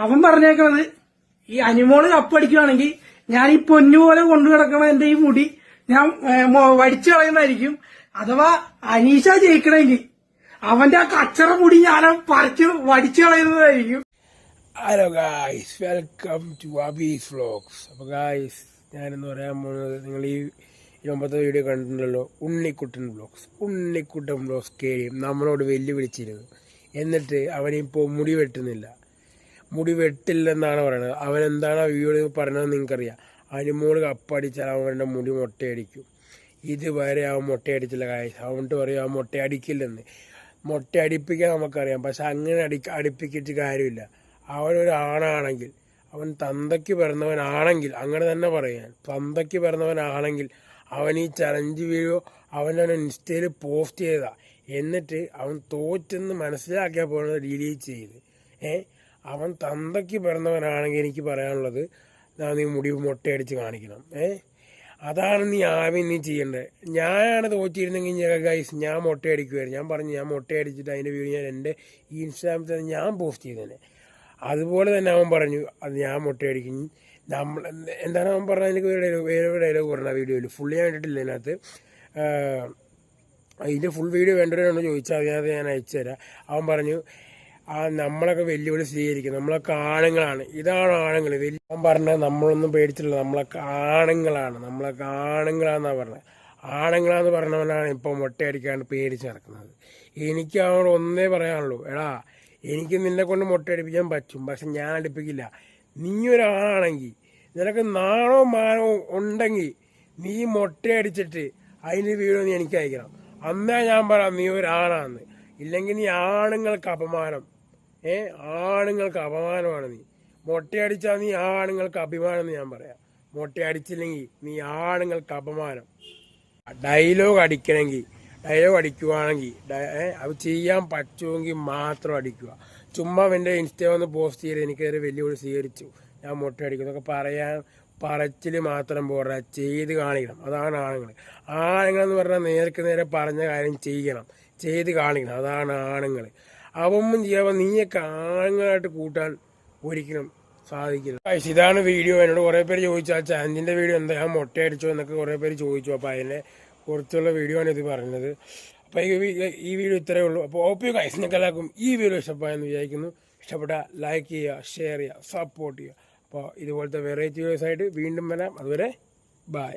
അവൻ പറഞ്ഞേക്കണത് ഈ അനിമോള് കപ്പടിക്കുകയാണെങ്കിൽ ഞാൻ ഈ പൊന്നുപോലെ കൊണ്ടു കിടക്കണ എന്റെ ഈ മുടി ഞാൻ വടിച്ചു കളയുന്നതായിരിക്കും. അഥവാ അനീഷ ജയിക്കണമെങ്കിൽ അവന്റെ ആ കച്ചറ മുടി ഞാൻ പറിച്ച് വടിച്ചു കളയുന്നതായിരിക്കും. Hello guys, welcome to Abee's vlogs. അപ്പോൾ ഗായ്സ്, ഞാനെന്ന് പറയാൻ പോകുന്നത്, നിങ്ങൾ ഈ മുമ്പത്തെ വീഡിയോ കണ്ടിട്ടുണ്ടല്ലോ, ഉണ്ണിക്കുട്ടൻ വ്ലോഗ്സ് കേയും നമ്മളോട് വെല്ലുവിളിച്ചിരുന്നു. എന്നിട്ട് അവനിപ്പോൾ മുടി വെട്ടുന്നില്ല, മുടി വെട്ടില്ലെന്നാണ് പറയുന്നത്. അവനെന്താണ് ആ വീഡിയോ പറഞ്ഞതെന്ന് നിങ്ങൾക്കറിയാം. അനിമോള് കപ്പടിച്ചാൽ അവൻ്റെ മുടി മൊട്ടയടിക്കും. ഇതുവരെ അവൻ മൊട്ടയടിച്ചില്ല ഗായ്സ്. അവൻട്ട് പറയും അവൻ മൊട്ടയടിക്കില്ലെന്ന്. മൊട്ടയടിപ്പിക്കാൻ നമുക്കറിയാം, പക്ഷെ അങ്ങനെ അടിപ്പിച്ചിട്ട് കാര്യമില്ല. അവനൊരാണാണെങ്കിൽ, അവൻ തന്തയ്ക്ക് പിറന്നവനാണെങ്കിൽ, അങ്ങനെ തന്നെ പറയാൻ, തന്തയ്ക്ക് പിറന്നവനാണെങ്കിൽ അവൻ ഈ ചലഞ്ച് വീഡിയോ അവനവൻ ഇൻസ്റ്റയിൽ പോസ്റ്റ് ചെയ്താ. എന്നിട്ട് അവൻ തോറ്റെന്ന് മനസ്സിലാക്കിയാൽ പോകുന്ന രീതിയിൽ ചെയ്ത് അവൻ തന്തയ്ക്ക് പിറന്നവനാണെങ്കിൽ എനിക്ക് പറയാനുള്ളത്, നീ മുടി മൊട്ടയടിച്ച് കാണിക്കണം. അതാണ് നീ ആദ്യം നീ ചെയ്യേണ്ടത്. ഞാനാണ് തോറ്റിരുന്നെങ്കിൽ ഗൈസ് ഞാൻ മൊട്ടയടിക്കുമായിരുന്നു. ഞാൻ പറഞ്ഞു ഞാൻ മൊട്ടയടിച്ചിട്ട് അതിൻ്റെ വീഡിയോ ഞാൻ എൻ്റെ ഈ ഇൻസ്റ്റാഗ്രാമിൽ ഞാൻ പോസ്റ്റ് ചെയ്തേനെ. അതുപോലെ തന്നെ അവൻ പറഞ്ഞു അത് ഞാൻ മൊട്ടയടിക്കും. എന്താണ് അവൻ പറഞ്ഞത്? എനിക്ക് വേറെ ഡയലോഗ് പറഞ്ഞ വീഡിയോയിൽ ഫുള്ള് ഞാൻ കണ്ടിട്ടില്ല. അതിനകത്ത് അതിൻ്റെ ഫുൾ വീഡിയോ വേണ്ടവരാണോ ചോദിച്ചാൽ അതിനകത്ത് ഞാൻ അയച്ചു തരാം. അവൻ പറഞ്ഞു നമ്മളൊക്കെ വെല്ലുവിളി സ്വീകരിക്കും, നമ്മളൊക്കെ ആണുങ്ങളാണ്, ഇതാണ് ആണുങ്ങൾ. അവൻ പറഞ്ഞത് നമ്മളൊന്നും പേടിച്ചിട്ടില്ല, നമ്മളൊക്കെ ആണുങ്ങളാണെന്നാണ് പറഞ്ഞത്. ആണുങ്ങളാന്ന് പറഞ്ഞവനാണ് ഇപ്പോൾ മൊട്ടയടിക്കാണ്ട് പേടിച്ച് നടക്കുന്നത്. എനിക്ക് അവനോട് ഒന്നേ പറയാനുള്ളൂ, എടാ എനിക്ക് നിന്നെ കൊണ്ട് മൊട്ടയടിപ്പിക്കാൻ പറ്റും, പക്ഷെ ഞാൻ അടുപ്പിക്കില്ല. നീ ഒരാളാണെങ്കിൽ, നിനക്ക് നാണോ മാനോ ഉണ്ടെങ്കിൽ നീ മൊട്ടയടിച്ചിട്ട് അതിൻ്റെ വീഡിയോ നീ എനിക്ക് അയക്കണം. അന്നേ ഞാൻ പറയാം നീ ഒരാളാണെന്ന്. ഇല്ലെങ്കിൽ നീ ആണുങ്ങൾക്ക് അപമാനം. ആണുങ്ങൾക്ക് അപമാനമാണ് നീ. മൊട്ടയടിച്ചാൽ നീ ആണുങ്ങൾക്ക് അഭിമാനം എന്ന് ഞാൻ പറയാം. മൊട്ടയടിച്ചില്ലെങ്കിൽ നീ ആണുങ്ങൾക്ക് അപമാനം. ഡയലോഗ് അടിക്കുവാണെങ്കിൽ അത് ചെയ്യാൻ പറ്റുമെങ്കിൽ മാത്രം അടിക്കുക. ചുമ്മാ എൻ്റെ ഇൻസ്റ്റ വന്ന് പോസ്റ്റ് ചെയ്ത് എനിക്കതൊരു വെല്ലുവിളി സ്വീകരിച്ചു, ഞാൻ മൊട്ടയടിക്കും എന്നൊക്കെ പറയാൻ പറച്ചിൽ മാത്രം പോരാ, ചെയ്ത് കാണിക്കണം. അതാണ് ആണുങ്ങൾ. ആണുങ്ങളെന്ന് പറഞ്ഞാൽ നേർക്ക് നേരെ പറഞ്ഞ കാര്യം ചെയ്യണം, ചെയ്ത് കാണിക്കണം. അതാണ് ആണുങ്ങൾ. അവൊന്നും ചെയ്യാൻ നീയൊക്കെ ആണുങ്ങളായിട്ട് കൂട്ടാൻ ഒരിക്കലും സാധിക്കില്ല. ഇതാണ് വീഡിയോ. എന്നോട് കുറേ പേര് ചോദിച്ചു ആ ചാനലിൻ്റെ വീഡിയോ എന്താ, ഞാൻ മൊട്ടയടിച്ചോ എന്നൊക്കെ കുറേ പേര് ചോദിച്ചു. അപ്പോൾ അതിനെ കുറിച്ചുള്ള വീഡിയോ ആണ് ഇത് പറഞ്ഞത്. അപ്പോൾ ഈ വീഡിയോ ഇത്രയേ ഉള്ളൂ. അപ്പോൾ ഓപ്പി ഗൈസ്, നിങ്ങൾക്ക് എല്ലാവർക്കും ഈ വീഡിയോ ഇഷ്ടമായെന്ന് വിചാരിക്കുന്നു. ഇഷ്ടപ്പെട്ടാൽ ലൈക്ക് ചെയ്യുക, ഷെയർ ചെയ്യുക, സപ്പോർട്ട് ചെയ്യുക. അപ്പോൾ ഇതുപോലത്തെ വെറൈറ്റി വീഡിയോസ് ആയിട്ട് വീണ്ടും വരാം. അതുവരെ ബൈ.